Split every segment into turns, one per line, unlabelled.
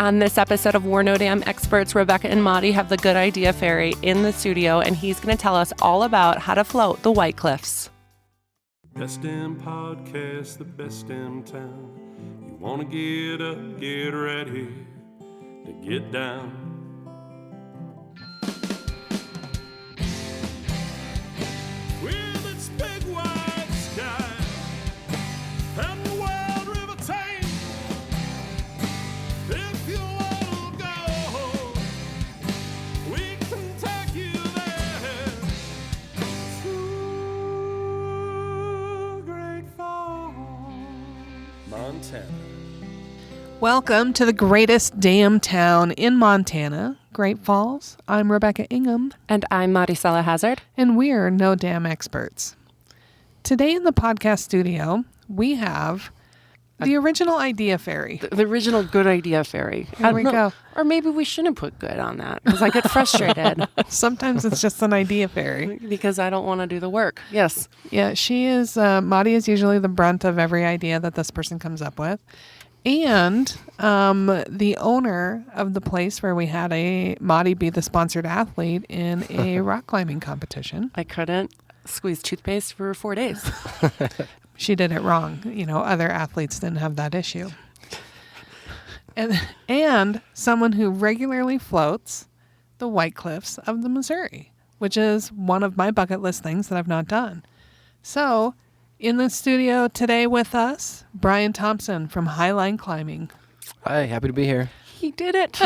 On this episode of We're No Damn Experts, Rebecca and Maudie have the Good Idea Fairy in the studio, and he's going to tell us all about how to float the White Cliffs.
Best damn podcast, the best damn town. You want to get up, get ready to get down. With its big white sky and the wild river Thames. If you want to go, we can take you there. To Great Falls, Montana.
Welcome to the greatest damn town in Montana, Great Falls. I'm Rebecca Ingham.
And I'm Maricela Hazard.
And we're No Damn Experts. Today in the podcast studio, we have the original Idea Fairy.
The original Good Idea Fairy.
Here we go.
Or maybe we shouldn't put good on that because I get frustrated.
Sometimes it's just an Idea Fairy.
Because I don't want to do the work. Yes.
Yeah, she is, Maudie is usually the brunt of every idea that this person comes up with. And the owner of the place where we had Maudie be the sponsored athlete in a rock climbing competition.
I couldn't squeeze toothpaste for 4 days.
She did it wrong. You know, other athletes didn't have that issue. And someone who regularly floats the White Cliffs of the Missouri, which is one of my bucket list things that I've not done. So, in the studio today with us, Brian Thompson from Highline Climbing.
Hi, happy to be here.
He did it.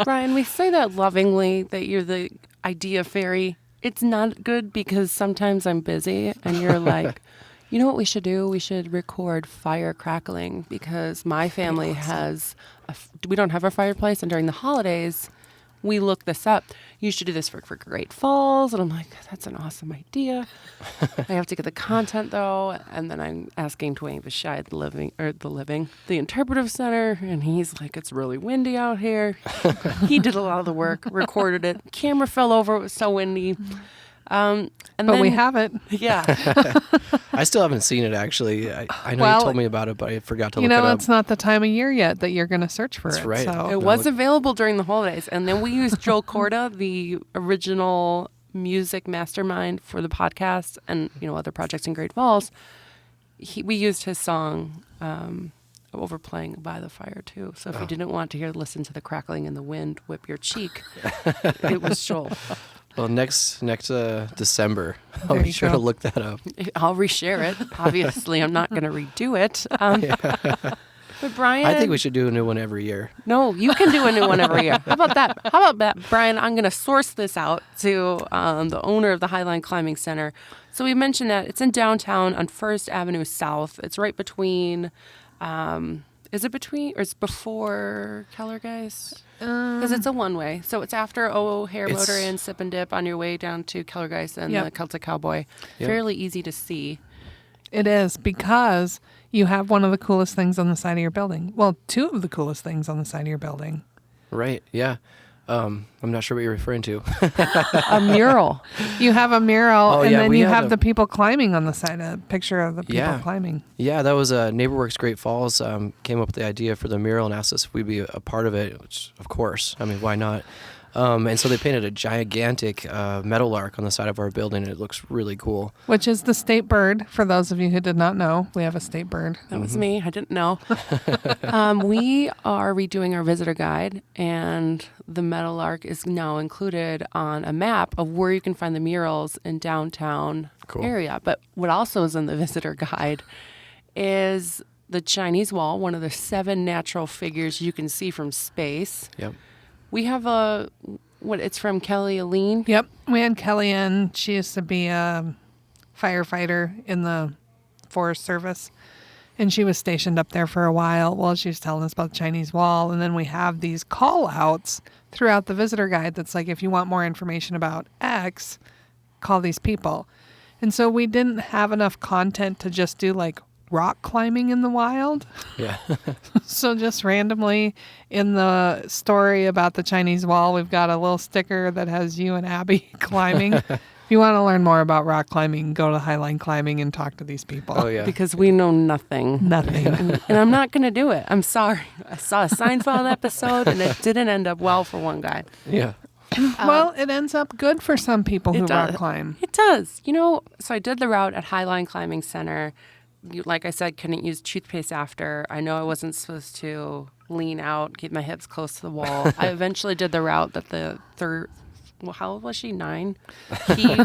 Brian, we say that lovingly, that you're the Idea Fairy. It's not good because sometimes I'm busy and you're like, you know what we should do? We should record fire crackling because my family has, we don't have a fireplace, and during the holidays, we look this up. You should do this for Great Falls. And I'm like, that's an awesome idea. I have to get the content, though. And then I'm asking Dwayne Vashai, the interpretive center. And he's like, it's really windy out here. He did a lot of the work, recorded it. Camera fell over. It was so windy.
But we have it.
Yeah.
I still haven't seen it, actually. I know
Well,
you told me about it, but I forgot to look
You
it
know,
up.
it's not the time of year yet that you're going to search for
That's
it.
right.
So.
It was available during the holidays. And then we used Joel Corda, the original music mastermind for the podcast and, you know, other projects in Great Falls. We used his song overplaying by the fire, too. So if you didn't want to listen to the crackling and the wind whip your cheek, it was Joel.
Well, next December, I'll
There
be
you
sure
go.
to look that up.
I'll reshare it. Obviously, I'm not going to redo it. But Brian,
I think we should do a new one every year.
No, you can do a new one every year. How about that, Brian? I'm going to source this out to the owner of the Highline Climbing Center. So we mentioned that it's in downtown on First Avenue South. It's right between. Is it between or it's before Kellergeist? Because it's a one-way. So it's after O'Hare Motor Inn, Sip and Dip on your way down to Kellergeist and the Celtic Cowboy.
Yep.
Fairly easy to see.
It is, because you have one of the coolest things on the side of your building. Well, two of the coolest things on the side of your building.
Right, yeah. I'm not sure what you're referring to.
A mural.
You have a mural,
Oh,
and
yeah,
then
we
you
had
have
a-
the people climbing on the side, a picture of the people
Yeah.
climbing.
Yeah, that was NeighborWorks Great Falls came up with the idea for the mural and asked us if we'd be a part of it, which, of course. I mean, why not? And so they painted a gigantic meadowlark on the side of our building, and it looks really cool.
Which is the state bird, for those of you who did not know. We have a state bird.
That was me. I didn't know. We are redoing our visitor guide, and the Meadowlark is now included on a map of where you can find the murals in downtown area. But what also is in the visitor guide is the Chinese wall, one of the 7 natural figures you can see from space.
Yep.
We have it's from Kelly Aline.
Yep. We had Kelly in. She used to be a firefighter in the Forest Service. And she was stationed up there for a while. Well, she was telling us about the Chinese wall. And then we have these call outs throughout the visitor guide that's like, if you want more information about X, call these people. And so we didn't have enough content to just do like rock climbing in the wild.
Yeah.
So just randomly in the story about the Chinese wall, we've got a little sticker that has you and Abby climbing. If you want to learn more about rock climbing, go to Highline Climbing and talk to these people.
Oh yeah.
Because we know nothing.
Nothing.
And I'm not going to do it. I'm sorry. I saw a Seinfeld episode, and it didn't end up well for one guy.
Yeah.
Well, it ends up good for some people who
It does.
rock climb.
It does. You know, so I did the route at Highline Climbing Center. Like I said, couldn't use toothpaste after. I know I wasn't supposed to lean out, keep my hips close to the wall. I eventually did the route that the third, well, how old was she? 9? He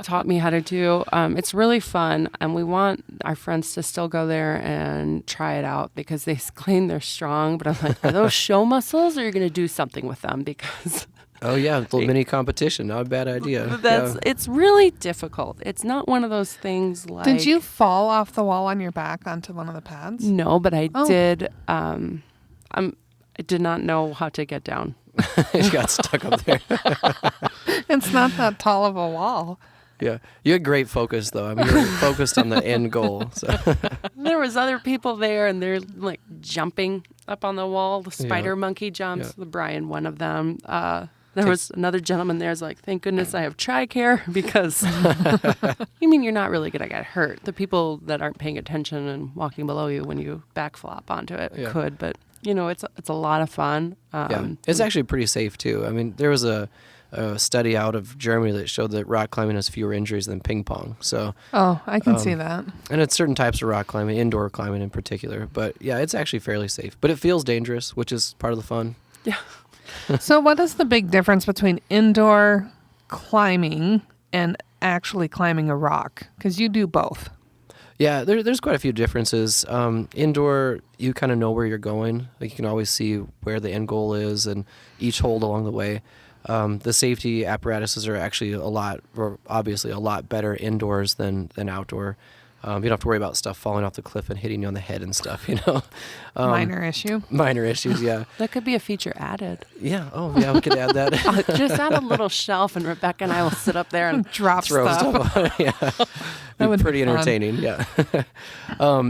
taught me how to do. It's really fun, and we want our friends to still go there and try it out because they claim they're strong. But I'm like, are those show muscles, or are you going to do something with them? Because
Oh yeah, little mini competition. Not a bad idea.
it's really difficult. It's not one of those things like.
Did you fall off the wall on your back onto one of the pads?
No, but I
Oh.
did. I did not know how to get down.
You got stuck up there.
It's not that tall of a wall.
Yeah. You had great focus though. I mean, you were focused on the end goal. So
There was other people there, and they're like jumping up on the wall. The spider
Yeah.
monkey jumps.
Yeah.
The Brian, one of them. There was another gentleman there. Is like, thank goodness I have TRICARE because you mean you're not really gonna get hurt. The people that aren't paying attention and walking below you when you backflop onto it
Yeah.
could, but you know it's a lot of fun.
yeah, it's actually pretty safe too. I mean, there was a study out of Germany that showed that rock climbing has fewer injuries than ping pong. So,
Oh, I can see that.
and it's certain types of rock climbing, indoor climbing in particular. But yeah, it's actually fairly safe. But it feels dangerous, which is part of the fun.
Yeah.
So what is the big difference between indoor climbing and actually climbing a rock? Because you do both.
Yeah, there's quite a few differences. Indoor, you kind of know where you're going. Like you can always see where the end goal is and each hold along the way. The safety apparatuses are actually obviously a lot better indoors than outdoor. You don't have to worry about stuff falling off the cliff and hitting you on the head and stuff, you know.
Minor issue.
Minor issues, yeah.
That could be a feature added.
Yeah, oh yeah, we could add that.
Just add a little shelf, and Rebecca and I will sit up there and
Drop
Throw
stuff.
stuff on it, yeah.
That would be
pretty
fun.
entertaining, yeah.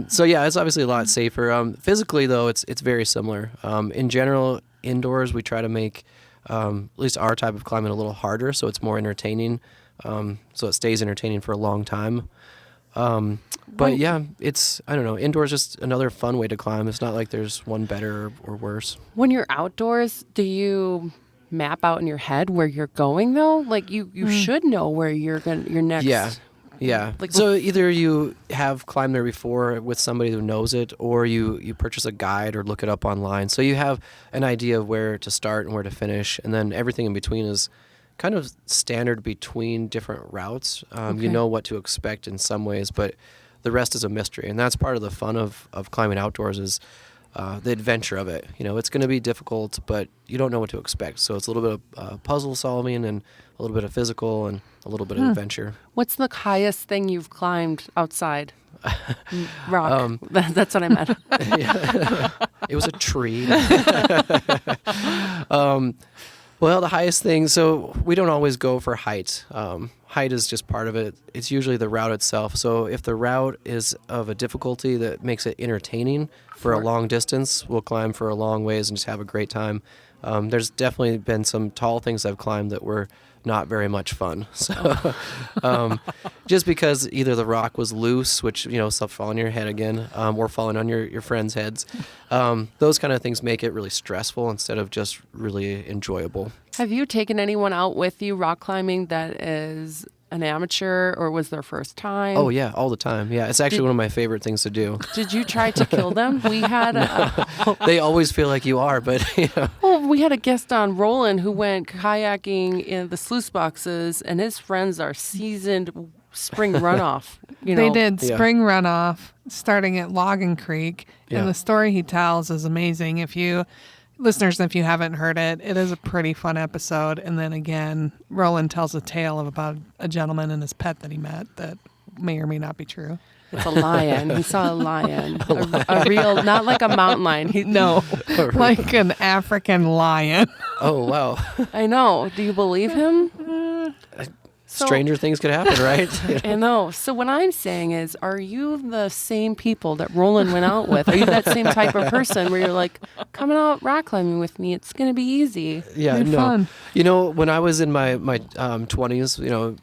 So yeah, it's obviously a lot safer. Physically though, it's very similar. In general, indoors we try to make at least our type of climbing a little harder, so it's more entertaining. So it stays entertaining for a long time. But yeah, I don't know, indoors just another fun way to climb. It's not like there's one better or worse.
when you're outdoors, do you map out in your head where you're going though? Like you should know where your next.
Yeah.
Like
So either you have climbed there before with somebody who knows it, or you purchase a guide or look it up online. So you have an idea of where to start and where to finish, and then everything in between is kind of standard between different routes.
Okay.
You know what to expect in some ways, but the rest is a mystery. And that's part of the fun of climbing outdoors is the adventure of it. You know, it's going to be difficult, but you don't know what to expect. So it's a little bit of puzzle solving and a little bit of physical and a little bit of adventure.
What's the highest thing you've climbed outside? Rock. That's what I meant.
It was a tree. Well, the highest thing, so we don't always go for height. Height is just part of it. It's usually the route itself. So if the route is of a difficulty that makes it entertaining for a long distance, we'll climb for a long ways and just have a great time. There's definitely been some tall things I've climbed that were not very much fun. So just because either the rock was loose, which, you know, stuff fall on your head again, or falling on your friends' heads. Those kind of things make it really stressful instead of just really enjoyable.
Have you taken anyone out with you rock climbing that is an amateur or was their first time?
Oh, yeah, all the time. Yeah, it's actually one of my favorite things to do.
Did you try to kill them? We had
They always feel like you are, but, you know.
we had a guest on, Roland, who went kayaking in the sluice boxes, and his friends are seasoned spring runoff. You know,
They did
Yeah.
spring runoff starting at Logan Creek.
Yeah.
And the story he tells is amazing. Listeners, if you haven't heard it, it is a pretty fun episode. And then again, Roland tells a tale of about a gentleman and his pet that he met that may or may not be true.
It's a lion. He saw a lion, a real, not like a mountain lion. No,
Like an African lion.
Oh, wow.
I know. Do you believe him?
stranger things could happen, right?
I know. So what I'm saying is, are you the same people that Roland went out with? Are you that same type of person where you're like, coming out rock climbing with me, it's going to be easy?
Yeah,
Good
no.
fun.
You know, when I was in my 20s, you know,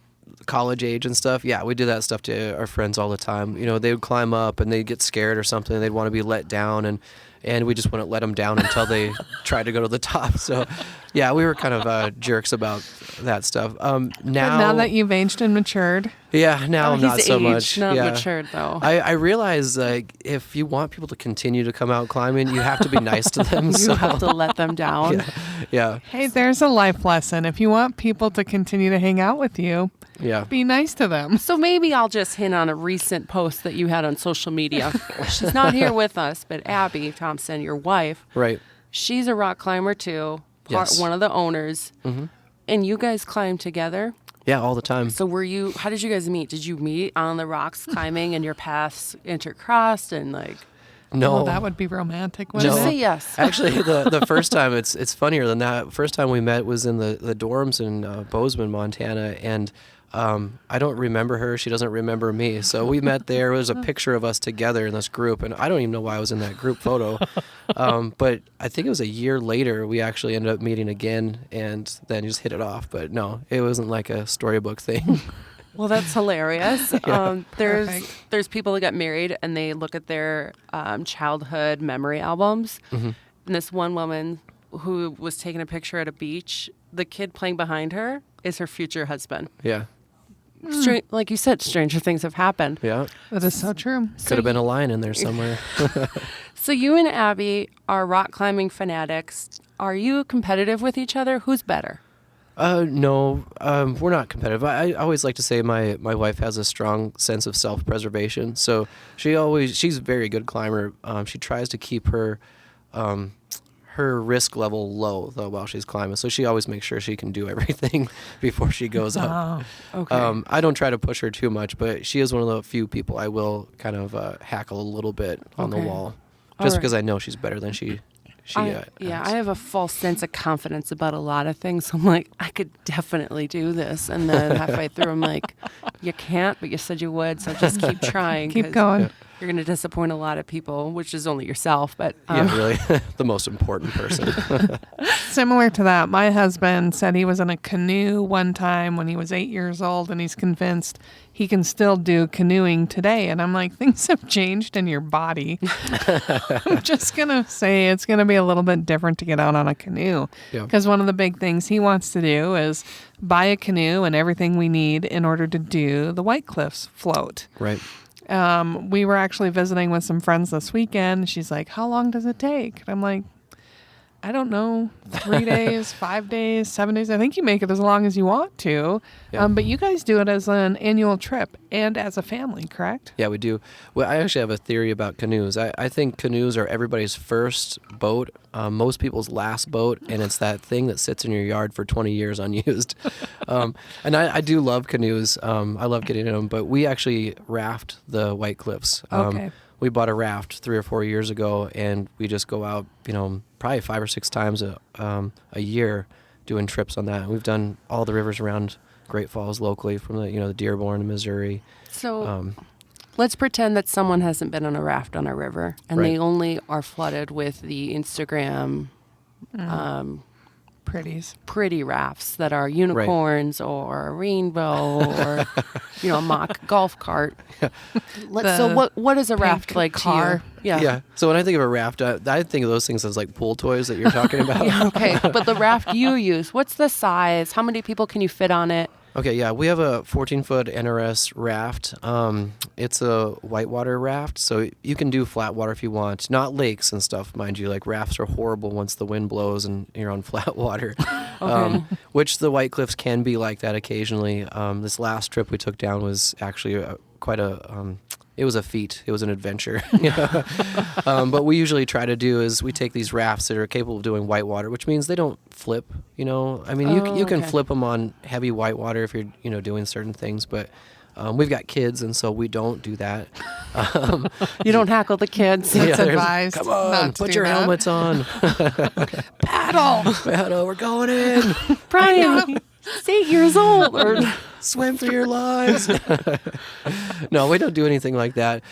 college age and stuff, yeah, we did that stuff to our friends all the time. You know, they would climb up and they'd get scared or something. They'd want to be let down, and we just wouldn't let them down until they tried to go to the top. So, yeah, we were kind of jerks about that stuff.
But now that you've aged and matured,
yeah, now I'm not
he's
so
aged,
much.
not
yeah.
matured, though.
I realize, like, if you want people to continue to come out climbing, you have to be nice to them.
You have to let them down.
Yeah.
hey, there's a life lesson. If you want people to continue to hang out with you,
Yeah.
be nice to them.
So maybe I'll just hint on a recent post that you had on social media. She's not here with us, but Abby Thompson, your wife,
Right.
she's a rock climber too,
Yes.
one of the owners.
Mm-hmm.
And you guys climb together.
Yeah, all the time.
So how did you guys meet? Did you meet on the rocks climbing and your paths intercrossed and like?
No.
Oh, that would be romantic, wouldn't
Just
No.
say yes.
Actually, the first time, it's funnier than that. First time we met was in the dorms in Bozeman, Montana, and I don't remember her. She doesn't remember me. So we met there. There was a picture of us together in this group, and I don't even know why I was in that group photo. But I think it was a year later we actually ended up meeting again, and then just hit it off. But no, it wasn't like a storybook thing.
Well, that's hilarious.
Perfect.
There's people that get married and they look at their childhood memory albums.
Mm-hmm.
And this one woman who was taking a picture at a beach, the kid playing behind her is her future husband.
Yeah.
Like you said, stranger things have happened.
Yeah.
That is so true.
Could have been a line in there somewhere.
So you and Abby are rock climbing fanatics. Are you competitive with each other? Who's better?
No, we're not competitive. I always like to say my wife has a strong sense of self-preservation. So she's a very good climber. She tries to keep her risk level low though while she's climbing. So she always makes sure she can do everything before she goes up.
Oh,
Okay.
I don't try to push her too much, but she is one of the few people I will kind of hackle a little bit on the
Okay.
wall,
All
just
right.
because I know she's better than she.
I have a false sense of confidence about a lot of things. I'm like, I could definitely do this. And then halfway through, I'm like, you can't, but you said you would. So just keep trying.
keep
'cause
going.
You're going to disappoint a lot of people, which is only yourself. But
Yeah, really, the most important person.
Similar to that, my husband said he was in a canoe one time when he was 8 years old, and he's convinced he can still do canoeing today. And I'm like, things have changed in your body. I'm just going to say it's going to be a little bit different to get out on a canoe.
Yeah.
Because one of the big things he wants to do is buy a canoe and everything we need in order to do the White Cliffs float.
Right.
We were actually visiting with some friends this weekend. She's like, how long does it take? And I'm like, I don't know, 3 days, 5 days, 7 days. I think you make it as long as you want to.
Yeah.
But you guys do it as an annual trip and as a family, correct?
Yeah, we do. Well, I actually have a theory about canoes. I think canoes are everybody's first boat, most people's last boat, and it's that thing that sits in your yard for 20 years unused. And I do love canoes. I love getting in them, but we actually raft the White Cliffs.
Okay.
We bought a raft 3 or 4 years ago, and we just go out, probably 5 or 6 times a year doing trips on that. And we've done all the rivers around Great Falls locally, from the Dearborn to Missouri.
so let's pretend that someone hasn't been on a raft on a river and they
Right.
only are flooded with the Instagram
Pretties.
pretty rafts that are unicorns or a rainbow or a mock golf cart. So what is a raft
pink
like
car.
to you?
Yeah. So when I think of a raft, I think of those things as like pool toys that you're talking about.
Yeah, okay, but the raft you use, what's the size? How many people can you fit on it?
Okay, yeah, we have a 14-foot NRS raft. It's a whitewater raft, so you can do flat water if you want. Not lakes and stuff, mind you. Like, rafts are horrible once the wind blows and you're on flat water. Which the White Cliffs can be like that occasionally. This last trip we took down was actually quite a... it was a feat. It was an adventure. But we usually try to do is we take these rafts that are capable of doing whitewater, which means they don't flip. I mean, you can
okay.
flip them on heavy whitewater if you're doing certain things, but we've got kids, and so we don't do that.
You don't hackle the kids.
That's
there's-
advised
Come on,
not to
put
do
your
that.
helmets on.
Paddle!
We're going in.
Brian, He's 8 years old. Or
Swim for your lives. No, we don't do anything like that.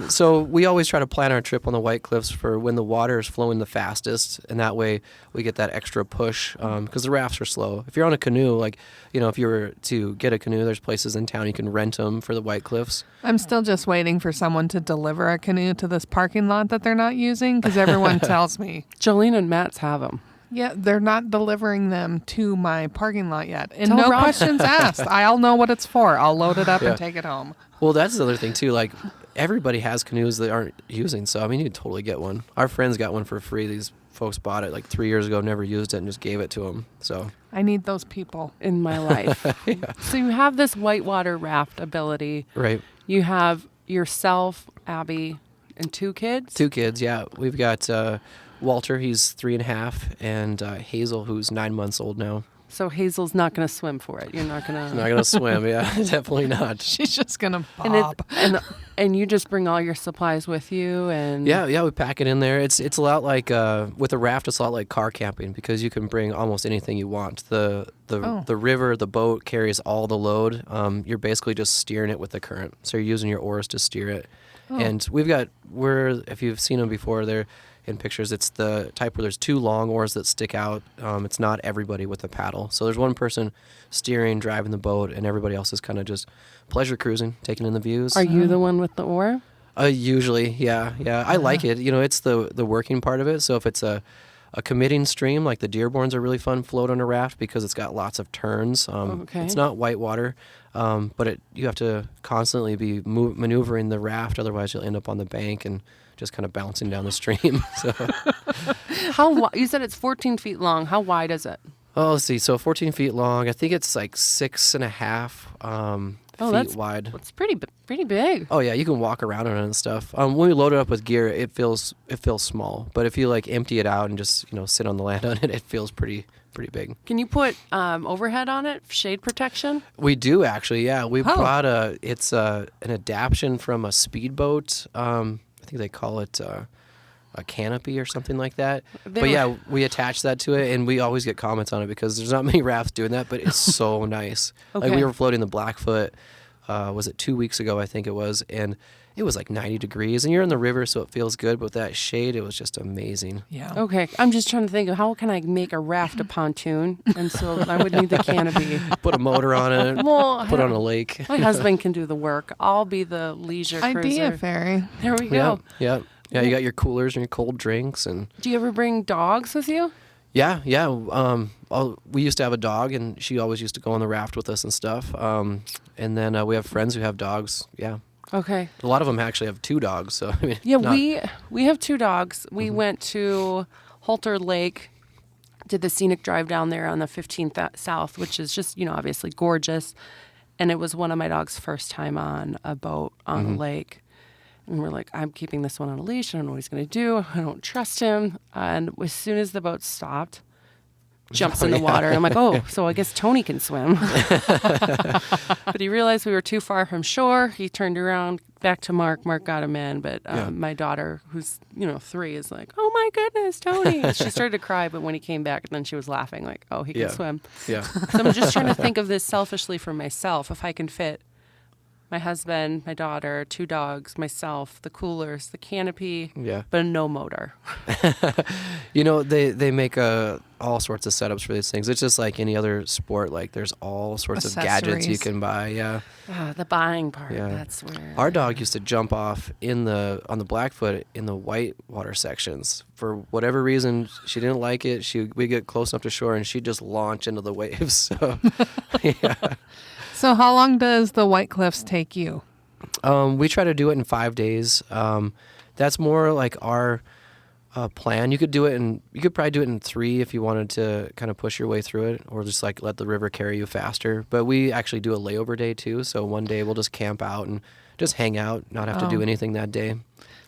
So we always try to plan our trip on the White Cliffs for when the water is flowing the fastest, and that way we get that extra push because the rafts are slow. If you're on a canoe, like, if you were to get a canoe, there's places in town you can rent them for the White Cliffs.
I'm still just waiting for someone to deliver a canoe to this parking lot that they're not using because everyone tells me.
Jolene and Matt's have them.
Yeah, they're not delivering them to my parking lot yet. And
Tell
no
Rob.
questions asked. I'll know what it's for. I'll load it up
Yeah.
and take it home.
Well, that's the other thing, too. Like, everybody has canoes they aren't using, so, I mean, you'd totally get one. Our friends got one for free. These folks bought it, like, 3 years ago, never used it, and just gave it to them, so.
I need those people.
In my life. So you have this whitewater raft ability.
Right.
You have yourself, Abby, and 2 kids.
2 kids, yeah. We've got Walter, he's 3.5, and Hazel, who's 9 months old now.
So Hazel's not going to swim for it. You're not going to.
Not gonna swim, yeah, definitely not.
She's just going to
And
bob.
and you just bring all your supplies with you, and
Yeah, we pack it in there. It's a lot like with a raft. It's a lot like car camping because you can bring almost anything you want. The river, the boat carries all the load. You're basically just steering it with the current. So you're using your oars to steer it. And if you've seen them before, they're in pictures. It's the type where there's 2 long oars that stick out. It's not everybody with a paddle. So there's one person steering, driving the boat, and everybody else is kind of just pleasure cruising, taking in the views.
are you the one with the oar?
Usually, yeah. I like it. It's the working part of it. So if it's a committing stream, like the Dearborns are really fun float on a raft because it's got lots of turns.
Okay.
It's not whitewater, but you have to constantly be maneuvering the raft, otherwise you'll end up on the bank and just kind of bouncing down the stream. So,
You said it's 14 feet long. How wide is it?
let's see. So 14 feet long. I think it's like 6.5 feet wide.
It's pretty big.
Oh yeah, you can walk around on it and stuff. When we load it up with gear, it feels small. But if you like empty it out and just sit on the land on it, it feels pretty big.
Can you put overhead on it, shade protection?
We do actually, yeah. We brought an adaptation from a speedboat. I think they call it a canopy or something like that. But yeah, we attached that to it, and we always get comments on it because there's not many rafts doing that, but it's so nice.
Okay.
Like we were floating the Blackfoot, was it 2 weeks ago, I think it was, and it was like 90 degrees, and you're in the river, so it feels good, but with that shade, it was just amazing.
Yeah.
Okay, I'm just trying to think of how can I make a raft a pontoon, and so I would need the canopy.
Put a motor on it,
Well,
put it on a lake.
my husband can do the work. I'll be the leisure cruiser.
Idea fairy.
There we go.
Yeah, you got your coolers and your cold drinks, and
Do you ever bring dogs with you?
yeah. We used to have a dog, and she always used to go on the raft with us and stuff. And then we have friends who have dogs. Yeah,
Okay.
a lot of them actually have 2 dogs. So I mean,
Yeah,
not-
we have 2 dogs. We went to Halter Lake, did the scenic drive down there on the 15th South, which is just, obviously gorgeous. And it was one of my dog's first time on a boat on a lake. And we're like, I'm keeping this one on a leash. I don't know what he's going to do. I don't trust him. And as soon as the boat stopped, jumps in the water. And I'm like, oh, so I guess Tony can swim. But he realized we were too far from shore. He turned around back to Mark. Mark got him in. But my daughter, who's 3, is like, oh my goodness, Tony. She started to cry, but when he came back, then she was laughing like, oh, he can swim.
Yeah.
So I'm just trying to think of this selfishly for myself. If I can fit my husband, my daughter, 2 dogs, myself, the coolers, the canopy,
Yeah.
but no motor.
They make all sorts of setups for these things. It's just like any other sport. Like there's all sorts of gadgets you
Accessories.
can buy. Yeah.
The buying part,
Yeah.
that's where.
Our dog used to jump off on the Blackfoot in the whitewater sections. For whatever reason, she didn't like it. We get close enough to shore, and she'd just launch into the waves. So, yeah.
So how long does the White Cliffs take you?
We try to do it in 5 days. That's more like our plan. You could probably do it in 3 if you wanted to kind of push your way through it, or just like let the river carry you faster. But we actually do a layover day too. So one day we'll just camp out and just hang out, not have to do anything that day.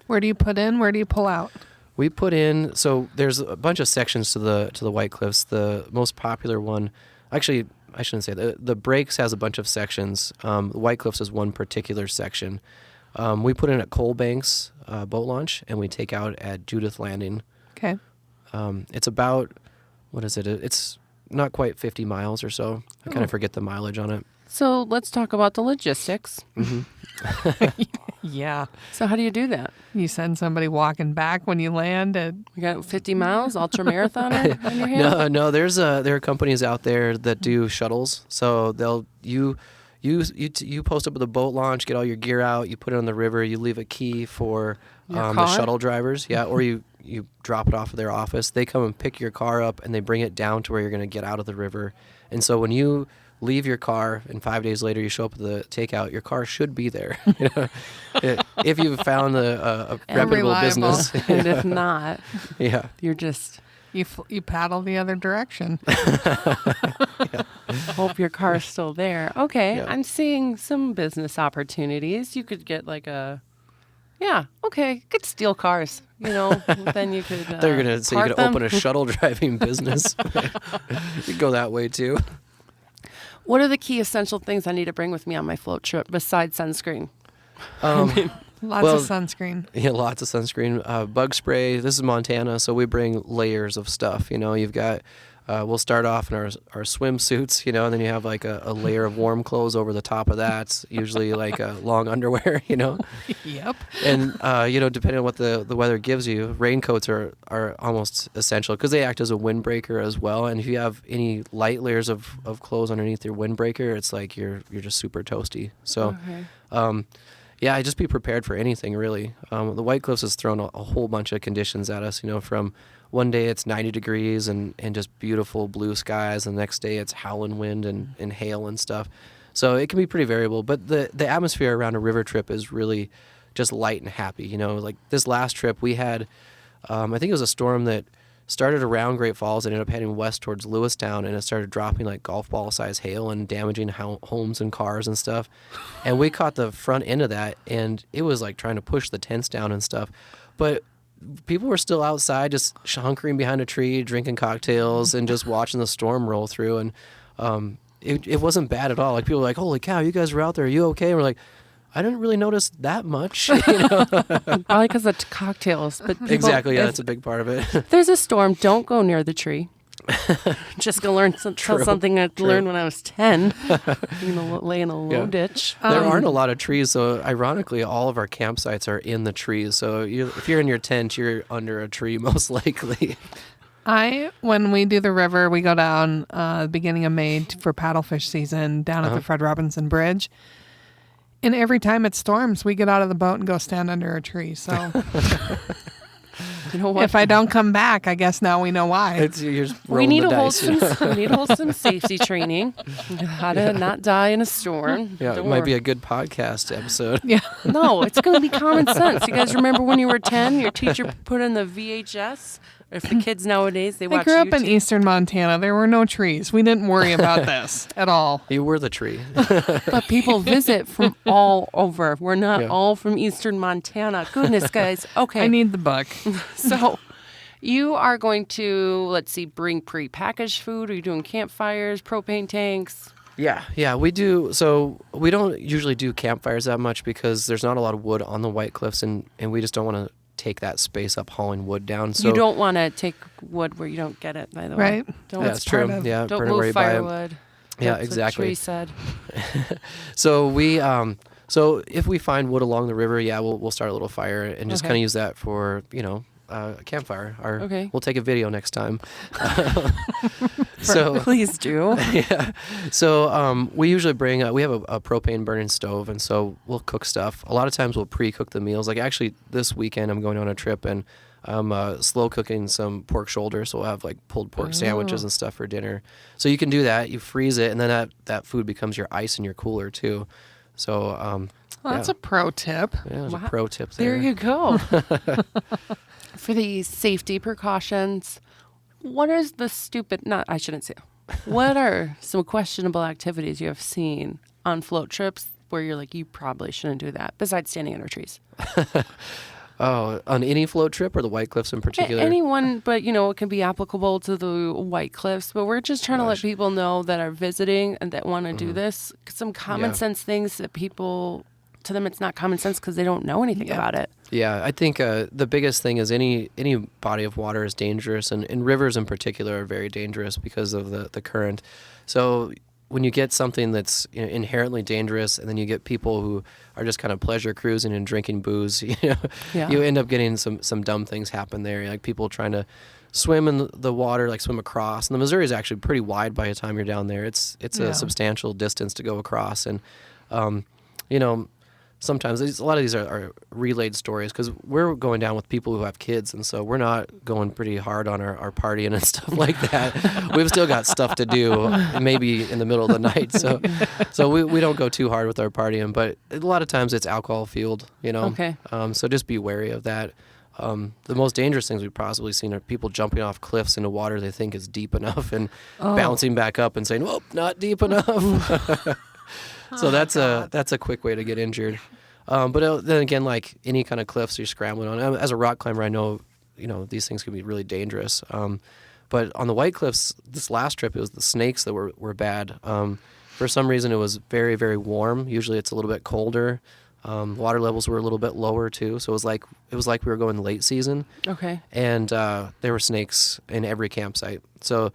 Where do you put in? Where do you pull out?
We put in, so there's a bunch of sections to the White Cliffs. The most popular one, actually, I shouldn't say that. The Breaks has a bunch of sections. The White Cliffs is one particular section. We put in at Coal Banks boat launch, and we take out at Judith Landing.
Okay.
It's about, what is it? It's not quite 50 miles or so. I kind of forget the mileage on it.
So let's talk about the logistics.
Yeah.
So how do you do that?
You send somebody walking back when you land at
You got 50 miles, ultra marathoner on your hand?
No, there are companies out there that do shuttles. So you post up at the boat launch, get all your gear out, you put it on the river, you leave a key for the shuttle drivers, or you drop it off at their office. They come and pick your car up and they bring it down to where you're going to get out of the river. And so when you leave your car and 5 days later you show up at the takeout, your car should be there. If you've found a reputable
reliable.
business.
And if not,
Yeah.
you're just
you paddle the other direction.
hope your car's still there. Okay,
Yeah.
I'm seeing some business opportunities. You could get like could steal cars, then you could
They're going to say you
park
could
them.
open a shuttle driving business. You could go that way too.
What are the key essential things I need to bring with me on my float trip besides sunscreen?
Lots
Well,
of sunscreen.
Yeah, lots of sunscreen. Bug spray. This is Montana, so we bring layers of stuff. You've got, we'll start off in our swimsuits, and then you have like a layer of warm clothes over the top of that, usually like long underwear,
Yep.
And, depending on what the weather gives you, raincoats are almost essential because they act as a windbreaker as well. And if you have any light layers of clothes underneath your windbreaker, it's like you're just super toasty. So, yeah, just be prepared for anything, really. The White Cliffs has thrown a whole bunch of conditions at us, from one day it's 90 degrees and just beautiful blue skies, and the next day it's howling wind and hail and stuff. So it can be pretty variable, but the atmosphere around a river trip is really just light and happy. Like this last trip we had, I think it was a storm that started around Great Falls and ended up heading west towards Lewistown, and it started dropping like golf ball size hail and damaging homes and cars and stuff. And we caught the front end of that, and it was like trying to push the tents down and stuff. But people were still outside just hunkering behind a tree, drinking cocktails and just watching the storm roll through. And it wasn't bad at all. Like people were like, holy cow, you guys were out there. Are you okay? And we're like, I didn't really notice that much.
Probably because of cocktails. But people,
Exactly. Yeah,
if
that's a big part of it.
there's a storm, don't go near the tree. Just go learn
True,
something I
true.
learned when I was 10. Lay in a low
Yeah.
ditch.
There aren't a lot of trees, so ironically, all of our campsites are in the trees. So if you're in your tent, you're under a tree most likely.
When we do the river, we go down beginning of May for paddlefish season down at the Fred Robinson Bridge. And every time it storms, we get out of the boat and go stand under a tree. So
You know what?
if I don't come back, I guess now we know why.
You're just
we
rolling
need
the
to hold
dice.
some. We need to hold some safety training. How to not die in a storm.
Yeah, it
Don't
might
worry.
be a good podcast episode.
Yeah.
No, it's going to be common sense. You guys remember when you were 10, your teacher put in the VHS? If the kids nowadays, they
I
watch
grew up in
YouTube.
eastern Montana. There were no trees. We didn't worry about this at all.
You were the tree.
But people visit from all over. We're not
Yeah.
all from eastern Montana. Goodness, guys. Okay.
I need the book.
So you are going to, let's see, bring pre-packaged food. Are you doing campfires, propane tanks?
Yeah, we do. So we don't usually do campfires that much because there's not a lot of wood on the White Cliffs, and we just don't want to take that space up hauling wood down. So
You don't want to take wood where you don't get it, by the way.
Right.
Don't,
that's true.
part of-
Yeah,
don't
burn it where
move
you buy it.
firewood.
Yeah,
That's
exactly.
what Tree said.
So we so if we find wood along the river, we'll start a little fire and just
Okay.
kind of use that for a campfire.
Okay.
We'll take a video next time. So
Please do.
yeah. So we usually bring we have a propane burning stove, and so we'll cook stuff. A lot of times we'll pre-cook the meals. Like actually this weekend I'm going on a trip and I'm slow cooking some pork shoulder, so we'll have like pulled pork sandwiches and stuff for dinner. So you can do that. You freeze it, and then that food becomes your ice in your cooler too. So
Well, that's a pro tip.
there's
Wow.
a pro tip there.
There you go. For the safety precautions, what is the I shouldn't say. What are some questionable activities you have seen on float trips where you're like, you probably shouldn't do that, besides standing under trees?
Oh, on any float trip or the White Cliffs in particular?
Anyone, but it can be applicable to the White Cliffs. But we're just trying to let people know that are visiting and that want to do this. Some common
Yeah.
sense things that people to them it's not common sense because they don't know anything about it.
Yeah, I think the biggest thing is any body of water is dangerous, and rivers in particular are very dangerous because of the current. So when you get something that's inherently dangerous, and then you get people who are just kind of pleasure cruising and drinking booze, you end up getting some dumb things happen there, like people trying to swim in the water, like swim across. And the Missouri is actually pretty wide by the time you're down there. It's a substantial distance to go across, and sometimes a lot of these are relayed stories because we're going down with people who have kids, and so we're not going pretty hard on our partying and stuff like that. We've still got stuff to do, maybe in the middle of the night. So we don't go too hard with our partying, but a lot of times it's alcohol fueled,
Okay.
So just be wary of that. The most dangerous things we've possibly seen are people jumping off cliffs into water they think is deep enough and bouncing back up and saying, "Well, not deep enough." So that's a quick way to get injured. But then again, like any kind of cliffs you're scrambling on, as a rock climber, I know, these things can be really dangerous. But on the White Cliffs, this last trip, it was the snakes that were bad. For some reason, it was very, very warm. Usually it's a little bit colder. Water levels were a little bit lower too. So it was like we were going late season.
Okay.
And there were snakes in every campsite. So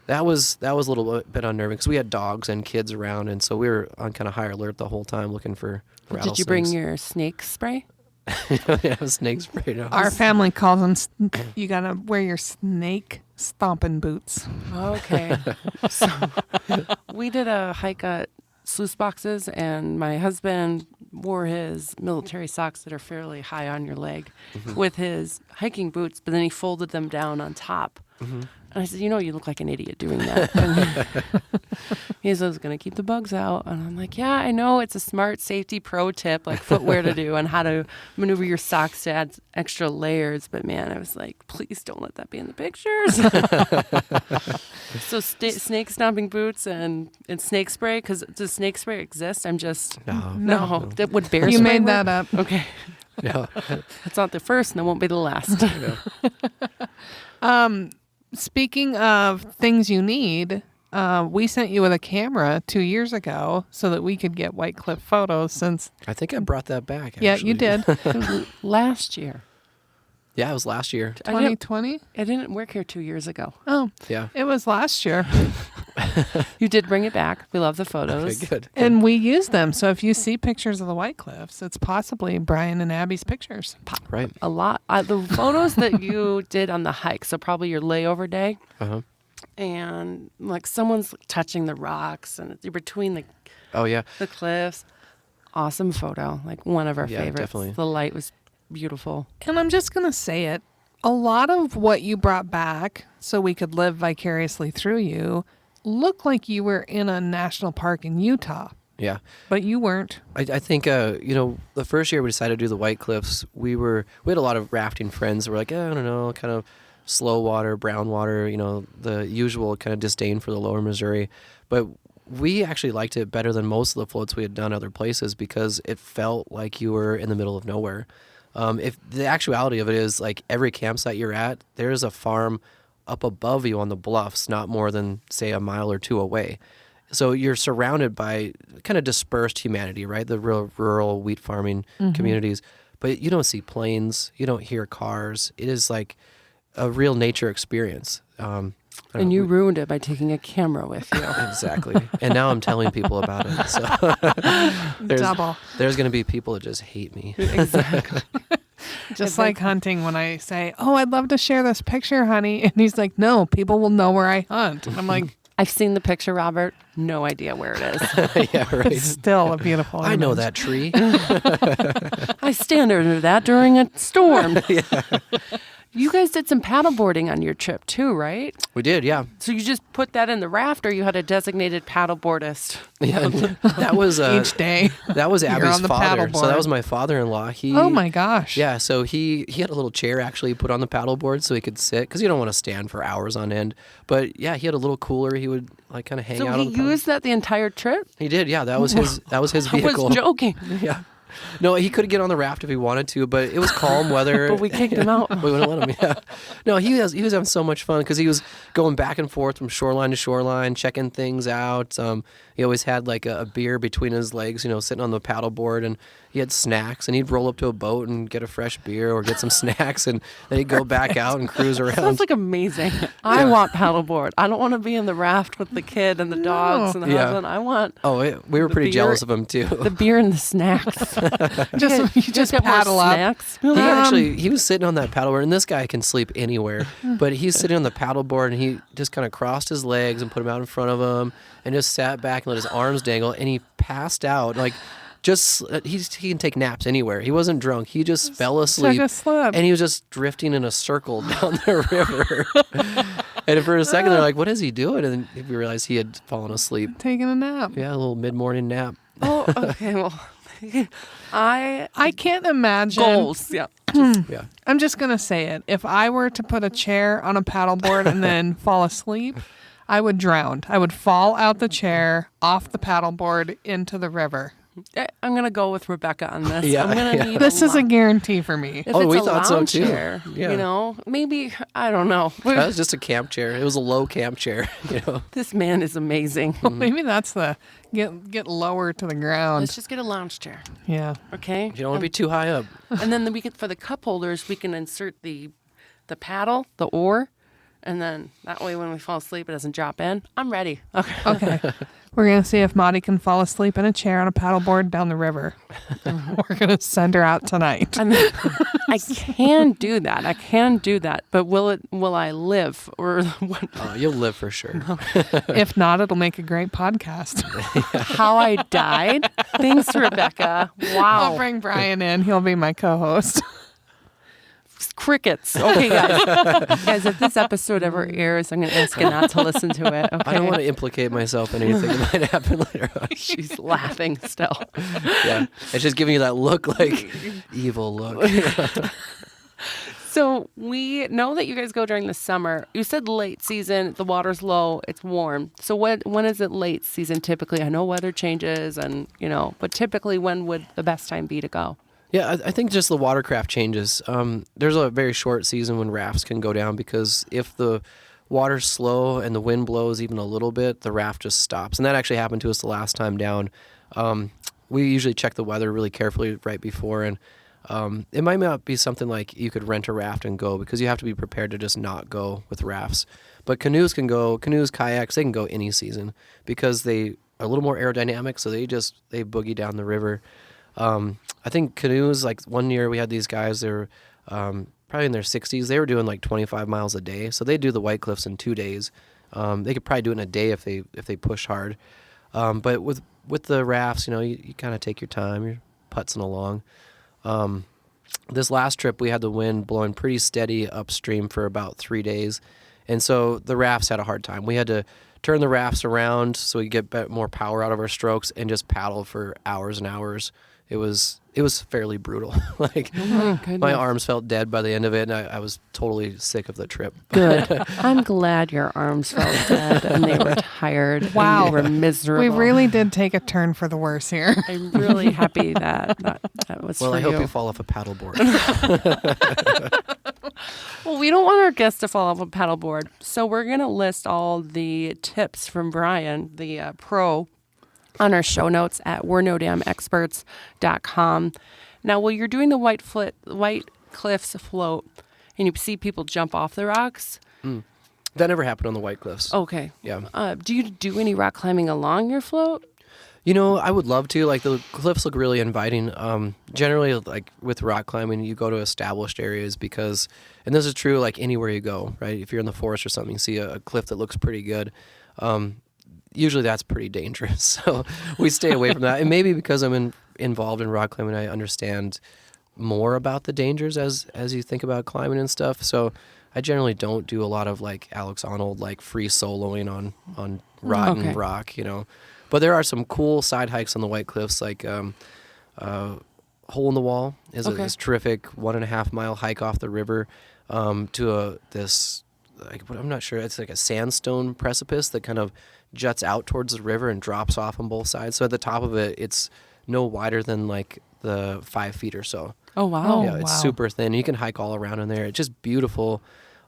that was a little bit unnerving because we had dogs and kids around, and so we were on kind of high alert the whole time looking for rattlesnakes.
Did you bring your snake spray?
Yeah, snake spray. No.
Our family calls them, you got to wear your snake stomping boots.
Okay. So we did a hike at Sluice Boxes, and my husband wore his military socks that are fairly high on your leg with his hiking boots, but then he folded them down on top. And I said, you look like an idiot doing that. And he says, I was going to keep the bugs out. And I'm like, yeah, I know. It's a smart safety pro tip, like footwear to do and how to maneuver your socks to add extra layers. But man, I was like, please don't let that be in the pictures. So snake stomping boots and snake spray, because does snake spray exist? I'm just, no. That would bear
You
spray
made
work?
that up.
Okay.
Yeah.
That's not the first and it won't be the last.
Speaking of things you need, we sent you with a camera 2 years ago so that we could get White Cliff photos since...
I think I brought that back,
Yeah,
actually.
you did.
Last year.
Yeah, it was last year.
2020?
I didn't work here 2 years ago.
Oh,
Yeah.
it was last year.
You did bring it back. We love the photos.
Okay, good.
And we used them. So if you see pictures of the White Cliffs, it's possibly Brian and Abby's pictures.
Right.
A lot. The photos that you did on the hike, so probably your layover day,
Uh-huh.
and like someone's touching the rocks and you're between
Oh, yeah.
the cliffs. Awesome photo. Like one of our
Yeah,
favorites.
definitely.
The light was beautiful.
And I'm just going to say it. A lot of what you brought back so we could live vicariously through you looked like you were in a national park in Utah,
Yeah.
but you weren't.
I think, the first year we decided to do the White Cliffs, we had a lot of rafting friends that were like, I don't know, kind of slow water, brown water, the usual kind of disdain for the lower Missouri. But we actually liked it better than most of the floats we had done other places because it felt like you were in the middle of nowhere. If the actuality of it is, like, every campsite you're at, there's a farm up above you on the bluffs, not more than, say, a mile or two away. So you're surrounded by kind of dispersed humanity, right? The real rural wheat farming communities. But you don't see planes. You don't hear cars. It is like a real nature experience.
And you ruined it by taking a camera with you.
Exactly. And now I'm telling people about it. So
Double.
there's going to be people that just hate me.
Exactly.
Just like hunting when I say, oh, I'd love to share this picture, honey. And he's like, no, people will know where I hunt. And I'm like,
I've seen the picture, Robert. No idea where it is.
Yeah, right.
it's still a beautiful
I know
image.
that tree.
I stand under that during a storm. You guys did some paddleboarding on your trip too, right?
We did, yeah.
So you just put that in the raft, or you had a designated paddleboardist?
Yeah, that was
Each day.
that was
You're
Abby's
on the
father. So that
paddleboard.
was my father-in-law.
Oh my gosh.
Yeah, so he had a little chair actually put on the paddleboard so he could sit because you don't want to stand for hours on end. But yeah, he had a little cooler. He would like kind of hang
So
out.
he
on the
used that the entire trip?
He did, yeah. That was his
I
vehicle.
was joking.
Yeah. No, he could get on the raft if he wanted to, but it was calm weather.
But we kicked him out.
We wouldn't let him. Yeah. No, he was having so much fun because he was going back and forth from shoreline to shoreline, checking things out. He always had like a beer between his legs, sitting on the paddleboard, and he had snacks. And he'd roll up to a boat and get a fresh beer or get some snacks, and then he'd go back out and cruise around.
Sounds like amazing. I want paddleboard. I don't want to be in the raft with the kid and the dogs and the husband. I want.
Oh, we were pretty
beer,
jealous of him too.
The beer and the snacks.
You just
get more
paddle up.
snacks.
He was sitting on that paddleboard, and this guy can sleep anywhere. But he's sitting on the paddleboard, and he just kind of crossed his legs and put them out in front of him, and just sat back and let his arms dangle, and he passed out. Like, he can take naps anywhere. He wasn't drunk. He just fell asleep, and he was just drifting in a circle down the river. And for a second, they're like, "What is he doing?" And then we realized he had fallen asleep.
Taking a nap.
Yeah, a little mid-morning nap.
Oh, okay. Well,
I can't imagine.
goals. Yeah.
Yeah.
I'm just going to say it. If I were to put a chair on a paddleboard and then fall asleep, I would drown. I would fall out the chair, off the paddleboard, into the river.
I'm gonna go with Rebecca on this.
Yeah,
I'm gonna need
This is a guarantee for me.
If
Oh,
it's
we
a
thought so,
lounge
too.
chair,
Yeah.
maybe I don't know.
That was just a camp chair. It was a low camp chair.
This man is amazing.
Maybe that's the get lower to the ground.
Let's just get a lounge chair,
Yeah.
okay?
You don't want to be too high up.
And then we can, for the cup holders, we can insert the paddle, the oar, and then that way when we fall asleep, it doesn't drop in. I'm ready. Okay.
Okay. We're going to see if Maudie can fall asleep in a chair on a paddleboard down the river. We're going to send her out tonight.
I mean, I can do that. But will I live or what?
Oh, you'll live for sure.
If not, it'll make a great podcast.
How I died? Thanks, Rebecca. Wow.
I'll bring Brian in. He'll be my co-host.
Crickets. Okay, guys, if this episode ever airs, I'm going to ask you not to listen to it. Okay.
I don't want to implicate myself in anything that might happen later on.
She's laughing still.
Yeah. It's just giving you that look, like evil look.
So we know that you guys go during the summer. You said late season, the water's low, it's warm. So when is it late season typically? I know weather changes but typically when would the best time be to go?
Yeah, I think just the watercraft changes. There's a very short season when rafts can go down because if the water's slow and the wind blows even a little bit, the raft just stops. And that actually happened to us the last time down. We usually check the weather really carefully right before, and it might not be something like you could rent a raft and go because you have to be prepared to just not go with rafts. But canoes, kayaks, they can go any season because they are a little more aerodynamic, so they boogie down the river. I think canoes, like one year we had these guys, they were probably in their 60s. They were doing like 25 miles a day. So they do the White Cliffs in 2 days. They could probably do it in a day if they push hard. But with the rafts, you kind of take your time. You're putzing along. This last trip, we had the wind blowing pretty steady upstream for about 3 days. And so the rafts had a hard time. We had to turn the rafts around so we could get more power out of our strokes and just paddle for hours and hours. It was fairly brutal. My arms felt dead by the end of it, and I was totally sick of the trip.
Good. I'm glad your arms felt dead and they were tired.
Wow.
And you were miserable.
We really did take a turn for the worse here.
I'm really happy that was
Well,
for
I hope
you.
you fall off a paddleboard.
Well, we don't want our guests to fall off a paddleboard, so we're going to list all the tips from Brian, the pro, on our show notes at we'reknowdamnexperts.com. Now, while you're doing the White Cliffs float and you see people jump off the rocks.
That never happened on the White Cliffs.
Okay.
Yeah.
Do you do any rock climbing along your float?
I would love to. Like, the cliffs look really inviting. Generally, like, with rock climbing, you go to established areas because, and this is true, like, anywhere you go, right? If you're in the forest or something, you see a cliff that looks pretty good. Usually that's pretty dangerous. So we stay away from that. And maybe because I'm involved in rock climbing, I understand more about the dangers as you think about climbing and stuff. So I generally don't do a lot of, like, Alex Honnold, like, free soloing on rotten rock, But there are some cool side hikes on the White Cliffs, like Hole in the Wall is this terrific 1.5 mile hike off the river to this, like, I'm not sure, it's like a sandstone precipice that kind of juts out towards the river and drops off on both sides. So at the top of it, it's no wider than like the 5 feet or so.
Oh, wow.
Yeah, it's super thin. You can hike all around in there. It's just beautiful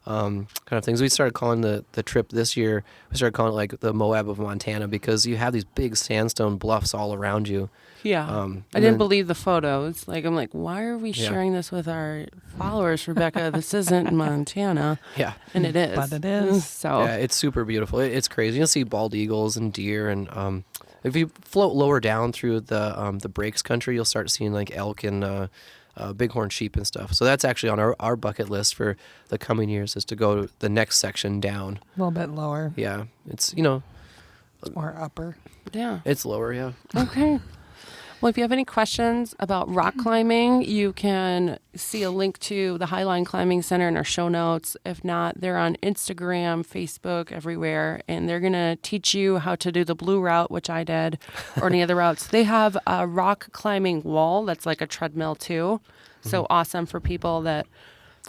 kind of things. We started calling the trip this year, we started calling it like the Moab of Montana, because you have these big sandstone bluffs all around you.
Yeah. I didn't believe the photos. Like, I'm like, why are we sharing this with our followers, Rebecca? This isn't Montana.
Yeah.
And it is.
But it is.
So
yeah, it's super beautiful. It's crazy. You'll see bald eagles and deer, and if you float lower down through the breaks country, you'll start seeing like elk and bighorn sheep and stuff. So that's actually on our bucket list for the coming years, is to go the next section down.
A little bit lower.
Yeah, it's
Or upper.
yeah.
it's lower. Yeah.
Okay. Well, if you have any questions about rock climbing, you can see a link to the Highline Climbing Center in our show notes. If not, they're on Instagram, Facebook, everywhere, and they're going to teach you how to do the blue route, which I did, or any other routes. They have a rock climbing wall that's like a treadmill too. So awesome for people that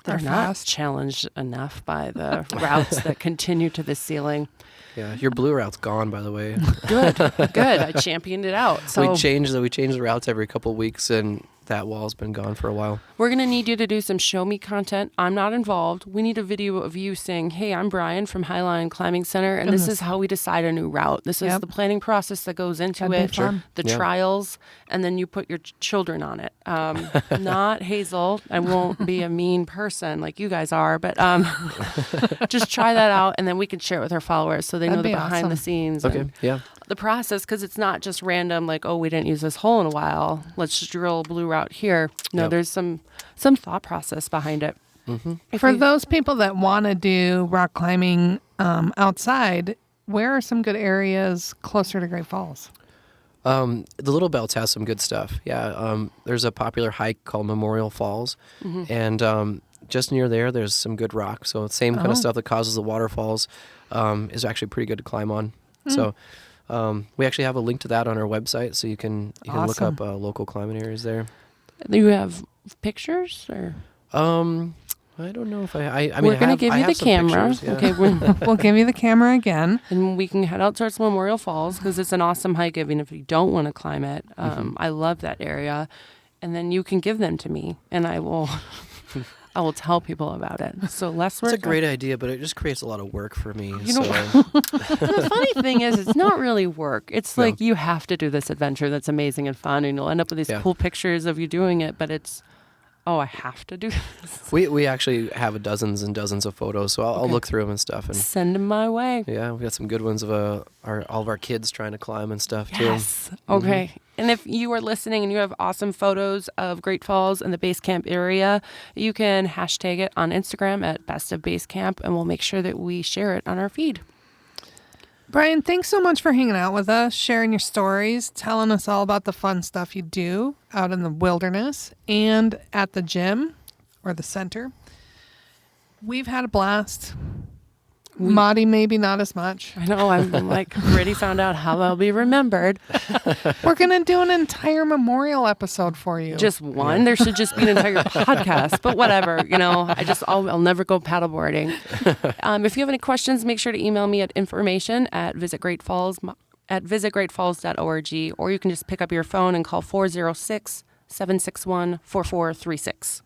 are not
fast.
challenged enough by the routes that continue to the ceiling.
Yeah, your blue route's gone, by the way.
Good. I championed it out. So
we change the routes every couple of weeks, and that wall's been gone for a while.
we're going to need you to do some show me content. I'm not involved. We need a video of you saying, hey, I'm Brian from Highline Climbing Center, and this is how we decide a new route. This is the planning process that goes into
That'd be
it,
fun.
the
Yeah.
trials, and then you put your children on it. Not Hazel. I won't be a mean person like you guys are, but just try that out, and then we can share it with our followers so they know
That'd
the
be
behind the
awesome.
scenes.
Okay.
and
Yeah.
the process, because it's not just random, like, oh, we didn't use this hole in a while, let's just drill a blue route here. No,
Yep.
there's some thought process behind it. If
For
we-
those people that want to do rock climbing outside, where are some good areas closer to Great Falls?
The Little Belts has some good stuff. Yeah. There's a popular hike called Memorial Falls, and just near there's some good rock. So same kind of stuff that causes the waterfalls is actually pretty good to climb on. So we actually have a link to that on our website, so you can look
Awesome.
up local climbing areas there.
you have pictures, or
I don't know if I mean,
we're going to give
I
you
have
the
some
camera.
pictures, yeah.
Okay,
We'll give you the camera again.
and we can head out towards Memorial Falls because it's an awesome hike. Even if you don't want to climb it, I love that area, and then you can give them to me, and I will. I will tell people about it. So less work.
It's a great idea, but it just creates a lot of work for me.
You know
so
The funny thing is, it's not really work. It's
No.
like you have to do this adventure that's amazing and fun, and you'll end up with these
Yeah.
cool pictures of you doing it, but it's, oh, I have to do this.
we actually have dozens and dozens of photos, so I'll look through them and stuff. And
Send them my way.
yeah, we got some good ones of all of our kids trying to climb and stuff
Yes.
too.
Okay. And if you are listening and you have awesome photos of Great Falls and the base camp area, you can hashtag it on Instagram at Best of Base Camp, and we'll make sure that we share it on our feed.
Brian, thanks so much for hanging out with us, sharing your stories, telling us all about the fun stuff you do out in the wilderness and at the gym or the center. We've had a blast. Maddie, maybe not as much.
I know, I'm like already found out how I'll be remembered.
We're going to do an entire memorial episode for you.
Just one. There should just be an entire podcast, but whatever. I'll never go paddleboarding. If you have any questions, make sure to email me at visitgreatfalls.org, or you can just pick up your phone and call 406-761-4436.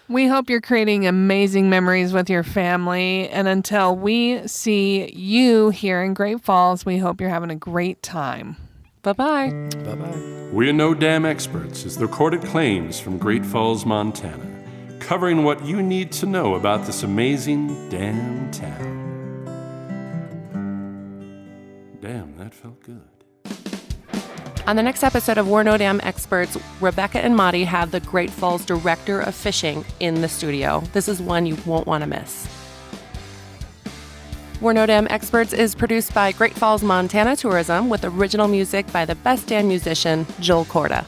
We hope you're creating amazing memories with your family. And until we see you here in Great Falls, we hope you're having a great time.
Bye-bye.
Bye-bye.
We're No Dam Experts is the recorded claims from Great Falls, Montana, covering what you need to know about this amazing damn town. Damn, that felt good.
On the next episode of We're No Dam Experts, Rebecca and Madi have the Great Falls Director of Fishing in the studio. This is one you won't want to miss. We're No Dam Experts is produced by Great Falls, Montana Tourism with original music by the best damn musician, Joel Corda.